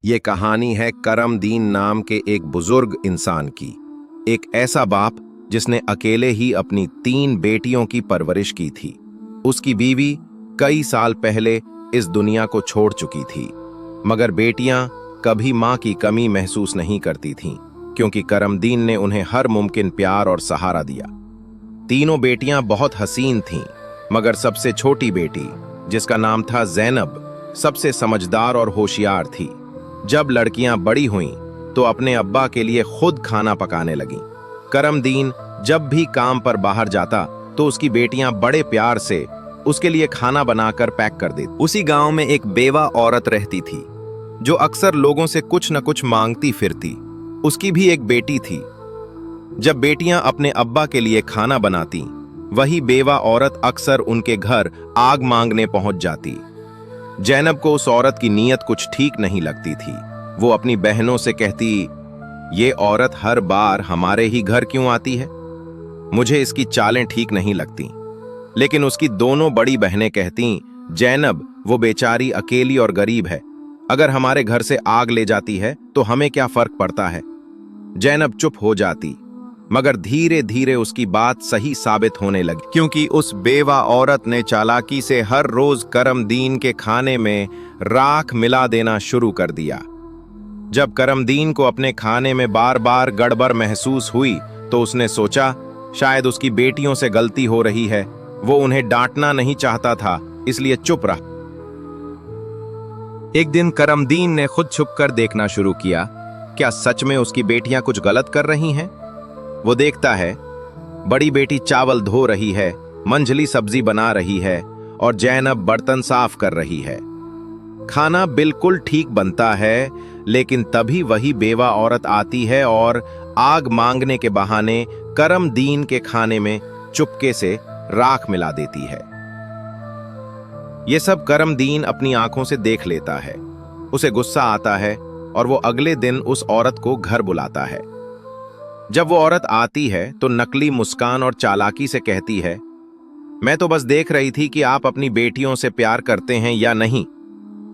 ये कहानी है करमदीन नाम के एक बुजुर्ग इंसान की। एक ऐसा बाप जिसने अकेले ही अपनी 3 बेटियों की परवरिश की थी। उसकी बीवी कई साल पहले इस दुनिया को छोड़ चुकी थी, मगर बेटियां कभी मां की कमी महसूस नहीं करती थीं, क्योंकि करमदीन ने उन्हें हर मुमकिन प्यार और सहारा दिया। तीनों बेटियां बहुत हसीन थीं, मगर सबसे छोटी बेटी, जिसका नाम था ज़ैनब, सबसे समझदार और होशियार थी। जब लड़कियां बड़ी हुईं तो अपने अब्बा के लिए खुद खाना पकाने लगीं। करमदीन जब भी काम पर बाहर जाता तो उसकी बेटियां बड़े प्यार से उसके लिए खाना बनाकर पैक कर देती। उसी गांव में एक बेवा औरत रहती थी जो अक्सर लोगों से कुछ न कुछ मांगती फिरती। उसकी भी एक बेटी थी। जब बेटियां अपने अब्बा के लिए खाना बनाती, वही बेवा औरत अक्सर उनके घर आग मांगने पहुंच जाती। ज़ैनब को उस औरत की नीयत कुछ ठीक नहीं लगती थी। वो अपनी बहनों से कहती, ये औरत हर बार हमारे ही घर क्यों आती है? मुझे इसकी चालें ठीक नहीं लगती। लेकिन उसकी दोनों बड़ी बहनें कहती, ज़ैनब वो बेचारी अकेली और गरीब है, अगर हमारे घर से आग ले जाती है तो हमें क्या फर्क पड़ता है। ज़ैनब चुप हो जाती, मगर धीरे धीरे उसकी बात सही साबित होने लगी, क्योंकि उस बेवा औरत ने चालाकी से हर रोज करमदीन के खाने में राख मिला देना शुरू कर दिया। जब करमदीन को अपने खाने में बार बार गड़बड़ महसूस हुई तो उसने सोचा, शायद उसकी बेटियों से गलती हो रही है। वो उन्हें डांटना नहीं चाहता था, इसलिए चुप रहा। एक दिन करमदीन ने खुद छुपकर देखना शुरू किया, क्या सच में उसकी बेटियां कुछ गलत कर रही हैं। वो देखता है, बड़ी बेटी चावल धो रही है, मंझली सब्जी बना रही है और ज़ैनब बर्तन साफ कर रही है। खाना बिल्कुल ठीक बनता है, लेकिन तभी वही बेवा औरत आती है और आग मांगने के बहाने करमदीन के खाने में चुपके से राख मिला देती है। ये सब करमदीन अपनी आंखों से देख लेता है। उसे गुस्सा आता है और वो अगले दिन उस औरत को घर बुलाता है। जब वो औरत आती है तो नकली मुस्कान और चालाकी से कहती है, मैं तो बस देख रही थी कि आप अपनी बेटियों से प्यार करते हैं या नहीं।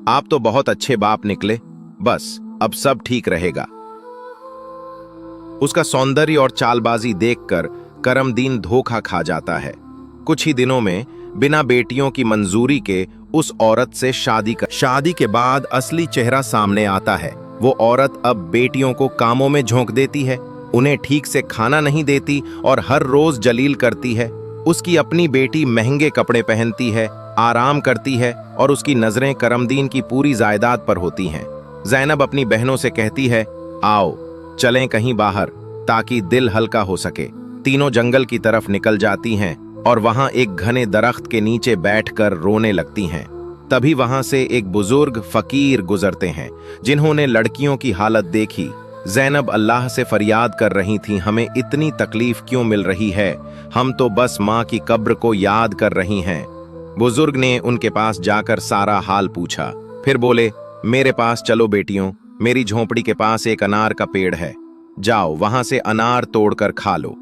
आप तो बहुत अच्छे बाप निकले, बस अब सब ठीक रहेगा। उसका सौंदर्य और चालबाजी देखकर करमदीन धोखा खा जाता है। कुछ ही दिनों में बिना बेटियों की मंजूरी के उस औरत से शादी के बाद असली चेहरा सामने आता है। वो औरत अब बेटियों को कामों में झोंक देती है, उन्हें ठीक से खाना नहीं देती और हर रोज जलील करती है। उसकी अपनी बेटी महंगे कपड़े पहनती है, आराम करती है और उसकी नजरें करमदीन की पूरी जायदाद पर होती हैं। ज़ैनब अपनी बहनों से कहती है, आओ चलें कहीं बाहर ताकि दिल हल्का हो सके। तीनों जंगल की तरफ निकल जाती हैं और वहां एक घने दरख्त के नीचे बैठकर रोने लगती हैं। तभी वहां से एक बुजुर्ग फकीर गुजरते हैं, जिन्होंने लड़कियों की हालत देखी। ज़ैनब अल्लाह से फरियाद कर रही थी, हमें इतनी तकलीफ क्यों मिल रही है, हम तो बस माँ की कब्र को याद कर रही हैं। बुजुर्ग ने उनके पास जाकर सारा हाल पूछा, फिर बोले, मेरे पास चलो बेटियों, मेरी झोंपड़ी के पास एक अनार का पेड़ है, जाओ वहां से अनार तोड़कर खा लो।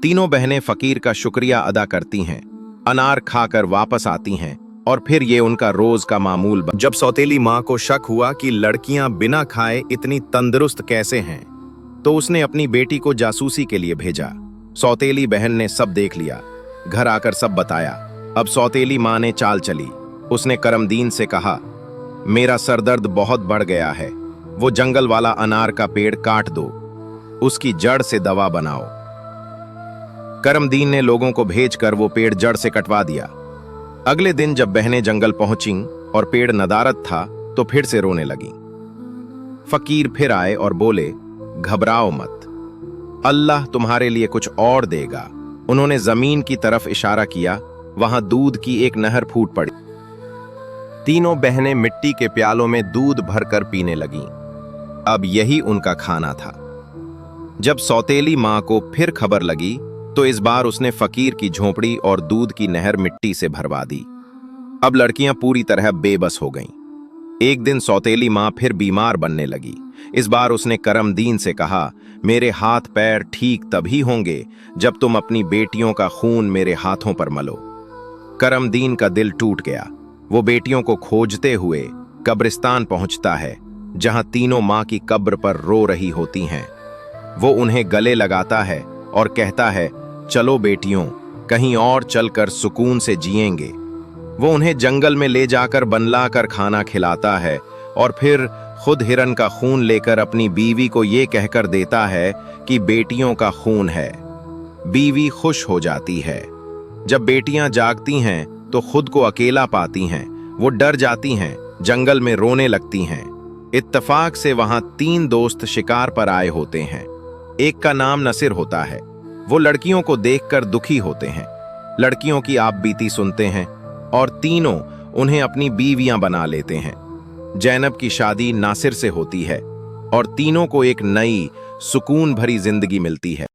तीनों बहनें फकीर का शुक्रिया अदा करती हैं, अनार खाकर वापस आती हैं और फिर ये उनका रोज का मामूल जब सौतेली माँ को शक हुआ कि लड़कियां बिना खाए इतनी तंदुरुस्त कैसे हैं, तो उसने अपनी बेटी को जासूसी के लिए भेजा। सौतेली बहन ने सब देख लिया, घर आकर सब बताया। अब सौतेली माँ ने चाल चली। उसने करमदीन से कहा, मेरा सरदर्द बहुत बढ़ गया है, वो जंगल वाला अनार का पेड़ काट दो, उसकी जड़ से दवा बनाओ। करमदीन ने लोगों को भेजकर वो पेड़ जड़ से कटवा दिया। अगले दिन जब बहनें जंगल पहुंचीं और पेड़ नदारद था तो फिर से रोने लगीं। फकीर फिर आए और बोले, घबराओ मत, अल्लाह तुम्हारे लिए कुछ और देगा। उन्होंने जमीन की तरफ इशारा किया, वहां दूध की एक नहर फूट पड़ी। तीनों बहनें मिट्टी के प्यालों में दूध भरकर पीने लगीं। अब यही उनका खाना था। जब सौतेली मां को फिर खबर लगी तो इस बार उसने फकीर की झोंपड़ी और दूध की नहर मिट्टी से भरवा दी। अब लड़कियां पूरी तरह बेबस हो गईं। एक दिन सौतेली मां फिर बीमार बनने लगी। इस बार उसने करमदीन से कहा, मेरे हाथ पैर ठीक तभी होंगे जब तुम अपनी बेटियों का खून मेरे हाथों पर मलो। करमदीन का दिल टूट गया। वो बेटियों को खोजते हुए कब्रिस्तान पहुंचता है जहां तीनों मां की कब्र पर रो रही होती हैं। वो उन्हें गले लगाता है और कहता है, चलो बेटियों, कहीं और चलकर सुकून से जिएंगे। वो उन्हें जंगल में ले जाकर बनलाकर खाना खिलाता है और फिर खुद हिरन का खून लेकर अपनी बीवी को ये कहकर देता है कि बेटियों का खून है। बीवी खुश हो जाती है। जब बेटियां जागती हैं तो खुद को अकेला पाती हैं। वो डर जाती हैं, जंगल में रोने लगती हैं। इत्तेफाक से वहां 3 दोस्त शिकार पर आए होते हैं। एक का नाम नसीर होता है। वो लड़कियों को देखकर दुखी होते हैं, लड़कियों की आप बीती सुनते हैं और तीनों उन्हें अपनी बीवियां बना लेते हैं। जैनब की शादी नासिर से होती है और तीनों को एक नई सुकून भरी जिंदगी मिलती है।